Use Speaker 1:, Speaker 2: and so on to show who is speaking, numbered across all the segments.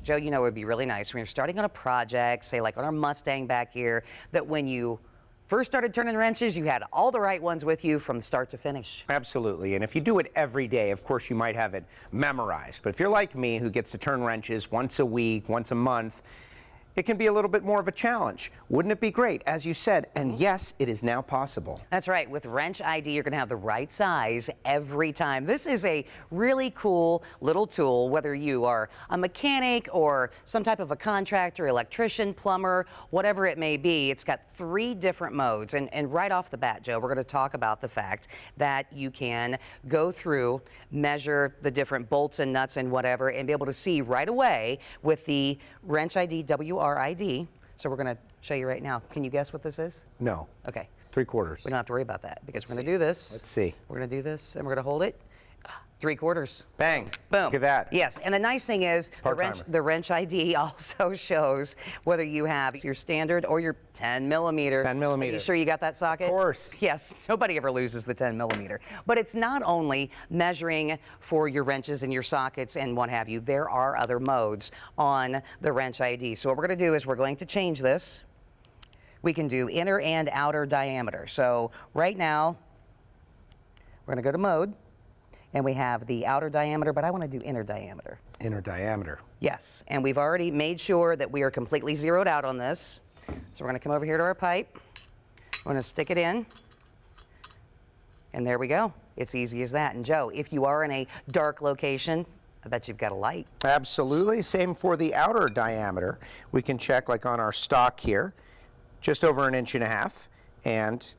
Speaker 1: Joe, you know, it would be really nice when you're starting on a project, say like on our Mustang back here, that when you first started turning wrenches, you had all the right ones with you from start to finish.
Speaker 2: Absolutely, and if you do it every day, of course you might have it memorized. But if you're like me, who gets to turn wrenches once a week, once a month, it can be a little bit more of a challenge. Wouldn't it be great, as you said? And yes, it is now possible.
Speaker 1: That's right. With Wrench ID, you're going to have the right size every time. This is a really cool little tool, whether you are a mechanic or some type of a contractor, electrician, plumber, whatever it may be. It's got 3 different modes. And right off the bat, Joe, we're going to talk about the fact that you can go through, measure the different bolts and nuts and whatever, and be able to see right away with the Wrench ID WRID. So we're going to show you right now. Can you guess what this is?
Speaker 2: No.
Speaker 1: Okay.
Speaker 2: 3/4.
Speaker 1: We don't have to worry about that because we're going to do this.
Speaker 2: Let's see.
Speaker 1: We're going to do this and we're going to hold it. 3/4.
Speaker 2: Bang.
Speaker 1: Boom.
Speaker 2: Look at that.
Speaker 1: Yes, and the nice thing is the wrench ID also shows whether you have your standard or your 10 millimeter.
Speaker 2: 10 millimeter.
Speaker 1: Are you sure you got that socket?
Speaker 2: Of course.
Speaker 1: Yes, nobody ever loses the 10 millimeter. But it's not only measuring for your wrenches and your sockets and what have you. There are other modes on the wrench ID. So what we're going to do is we're going to change this. We can do inner and outer diameter. So right now, we're going to go to mode. And we have the outer diameter, but I want to do inner diameter.
Speaker 2: Inner diameter.
Speaker 1: Yes, and we've already made sure that we are completely zeroed out on this. So we're going to come over here to our pipe. We're going to stick it in. And there we go. It's easy as that. And Joe, if you are in a dark location, I bet you've got a light.
Speaker 2: Absolutely. Same for the outer diameter. We can check like on our stock here, just over 1.5 inches, and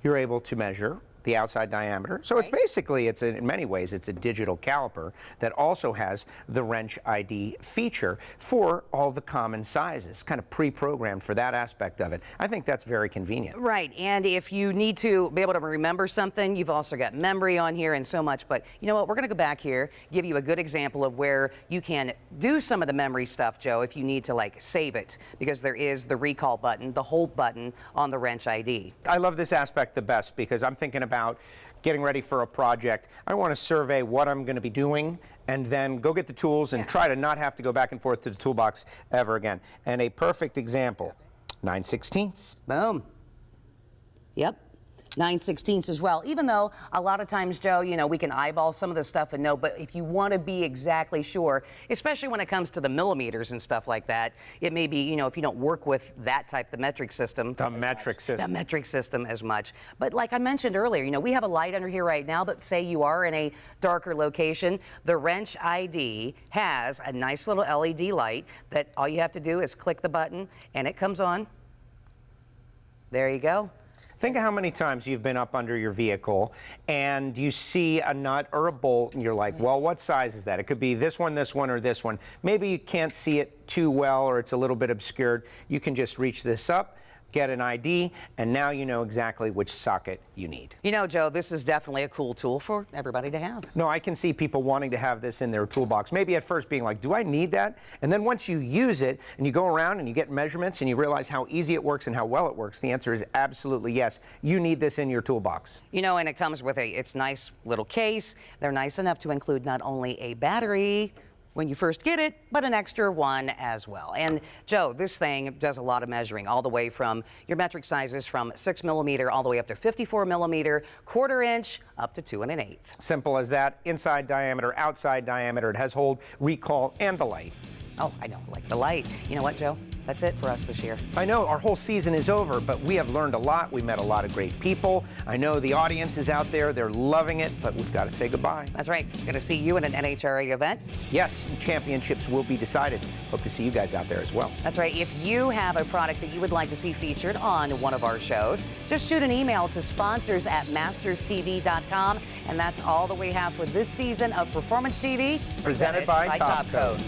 Speaker 2: you're able to measure the outside diameter. So it's basically, in many ways, it's a digital caliper that also has the Wrench ID feature for all the common sizes, kind of pre-programmed for that aspect of it. I think that's very convenient.
Speaker 1: Right, and if you need to be able to remember something, you've also got memory on here and so much, but you know what, we're gonna go back here, give you a good example of where you can do some of the memory stuff, Joe, if you need to like save it, because there is the recall button, the hold button on the Wrench ID.
Speaker 2: I love this aspect the best because I'm thinking about getting ready for a project. I want to survey what I'm going to be doing and then go get the tools and try to not have to go back and forth to the toolbox ever again. And a perfect example, 9/16.
Speaker 1: Boom. Yep. 9/16 as well, even though a lot of times, Joe, you know, we can eyeball some of this stuff and know, but if you want to be exactly sure, especially when it comes to the millimeters and stuff like that, it may be, you know, if you don't work with that type, the metric system.
Speaker 2: The metric system.
Speaker 1: The metric system as much. But like I mentioned earlier, you know, we have a light under here right now, but say you are in a darker location, the Wrench ID has a nice little LED light that all you have to do is click the button and it comes on. There you go.
Speaker 2: Think of how many times you've been up under your vehicle and you see a nut or a bolt and you're like, well, what size is that? It could be this one, or this one. Maybe you can't see it too well or it's a little bit obscured. You can just reach this up, get an ID, and now you know exactly which socket you need.
Speaker 1: You know, Joe, this is definitely a cool tool for everybody to have.
Speaker 2: No, I can see people wanting to have this in their toolbox. Maybe at first being like, do I need that? And then once you use it and you go around and you get measurements and you realize how easy it works and how well it works, the answer is absolutely yes. You need this in your toolbox.
Speaker 1: You know, and it comes with it's nice little case. They're nice enough to include not only a battery when you first get it, but an extra one as well. And Joe, this thing does a lot of measuring, all the way from your metric sizes from 6 millimeter all the way up to 54 millimeter, 1/4 inch, up to 2 1/8.
Speaker 2: Simple as that. Inside diameter, outside diameter. It has hold, recall, and the light.
Speaker 1: Oh, I know, like the light. You know what, Joe? That's it for us this year.
Speaker 2: I know our whole season is over, but we have learned a lot. We met a lot of great people. I know the audience is out there. They're loving it, but we've got to say goodbye.
Speaker 1: That's right. Going to see you at an NHRA event.
Speaker 2: Yes, championships will be decided. Hope to see you guys out there as well.
Speaker 1: That's right. If you have a product that you would like to see featured on one of our shows, just shoot an email to sponsors@masterstv.com. And that's all that we have for this season of Performance TV,
Speaker 2: Presented by Top Code.